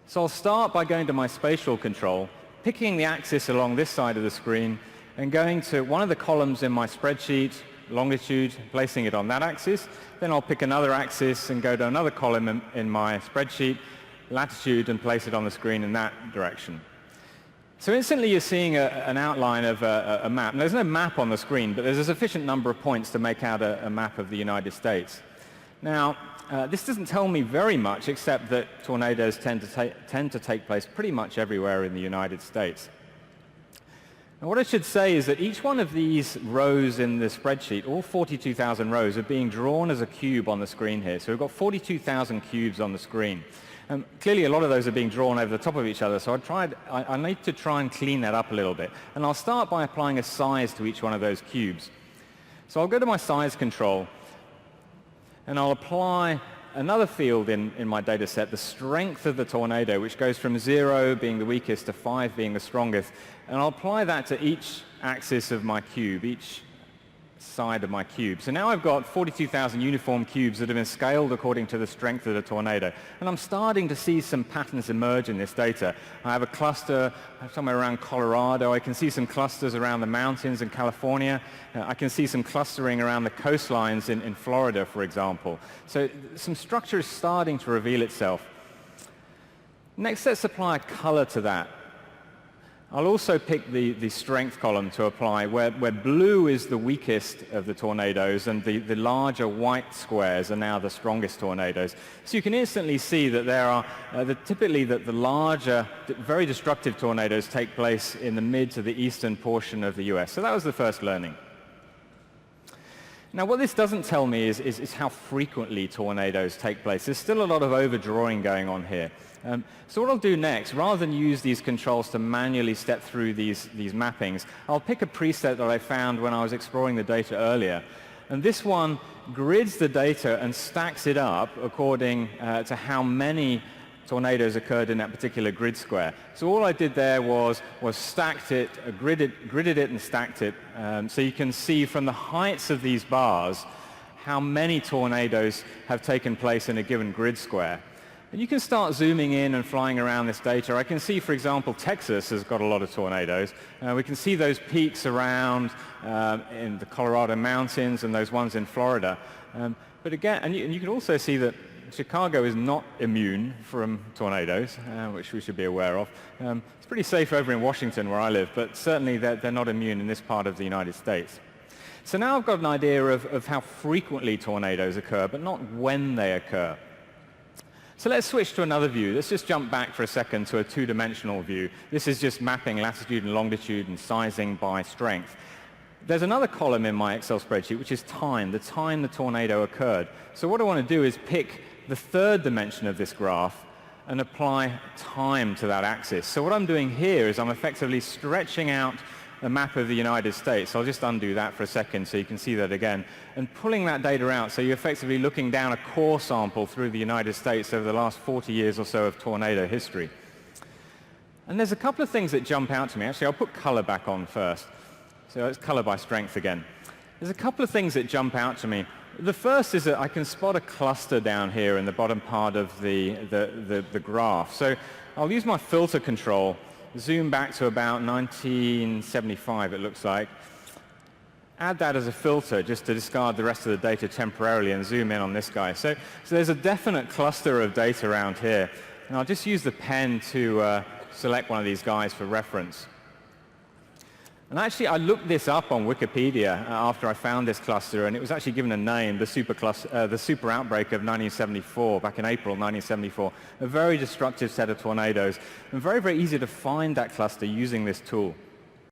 So I'll start by going to my spatial control, picking the axis along this side of the screen, and going to one of the columns in my spreadsheet, longitude, placing it on that axis. Then I'll pick another axis and go to another column in my spreadsheet, latitude, and place it on the screen in that direction. So instantly you're seeing an outline of a map. And there's no map on the screen, but there's a sufficient number of points to make out a map of the United States. Now, this doesn't tell me very much, except that tornadoes tend to take place pretty much everywhere in the United States. And what I should say is that each one of these rows in the spreadsheet, all 42,000 rows, are being drawn as a cube on the screen here. So we've got 42,000 cubes on the screen. Clearly a lot of those are being drawn over the top of each other, so I need to try and clean that up a little bit. And I'll start by applying a size to each one of those cubes. So I'll go to my size control, and I'll apply another field in my data set, the strength of the tornado, which goes from 0 being the weakest to 5 being the strongest. And I'll apply that to each axis of my cube, each side of my cube. So now I've got 42,000 uniform cubes that have been scaled according to the strength of the tornado. And I'm starting to see some patterns emerge in this data. I have a cluster somewhere around Colorado. I can see some clusters around the mountains in California. I can see some clustering around the coastlines in Florida, for example. So some structure is starting to reveal itself. Next, let's apply a color to that. I'll also pick the strength column to apply, where blue is the weakest of the tornadoes and the larger white squares are now the strongest tornadoes. So you can instantly see that there are typically the larger, very destructive tornadoes take place in the mid to the eastern portion of the US. So that was the first learning. Now, what this doesn't tell me is how frequently tornadoes take place. There's still a lot of overdrawing going on here. So what I'll do next, rather than use these controls to manually step through these mappings, I'll pick a preset that I found when I was exploring the data earlier. And this one grids the data and stacks it up according to how many tornadoes occurred in that particular grid square. So all I did there was stacked it, gridded it and stacked it, so you can see from the heights of these bars how many tornadoes have taken place in a given grid square. And you can start zooming in and flying around this data. I can see, for example, Texas has got a lot of tornadoes. We can see those peaks around in the Colorado mountains and those ones in Florida. But again, and you can also see that Chicago is not immune from tornadoes, which we should be aware of. It's pretty safe over in Washington where I live, but certainly they're not immune in this part of the United States. So now I've got an idea of how frequently tornadoes occur, but not when they occur. So let's switch to another view. Let's just jump back for a second to a two-dimensional view. This is just mapping latitude and longitude and sizing by strength. There's another column in my Excel spreadsheet, which is time, the time the tornado occurred. So what I want to do is pick the third dimension of this graph and apply time to that axis. So what I'm doing here is I'm effectively stretching out a map of the United States. I'll just undo that for a second so you can see that again. And pulling that data out, so you're effectively looking down a core sample through the United States over the last 40 years or so of tornado history. And there's a couple of things that jump out to me. Actually, I'll put color back on first. So it's color by strength again. There's a couple of things that jump out to me. The first is that I can spot a cluster down here in the bottom part of the graph. So I'll use my filter control, zoom back to about 1975, it looks like. Add that as a filter just to discard the rest of the data temporarily and zoom in on this guy. So there's a definite cluster of data around here. And I'll just use the pen to select one of these guys for reference. And actually, I looked this up on Wikipedia after I found this cluster, and it was actually given a name, the super outbreak of 1974, back in April 1974. A very destructive set of tornadoes, and very, very easy to find that cluster using this tool.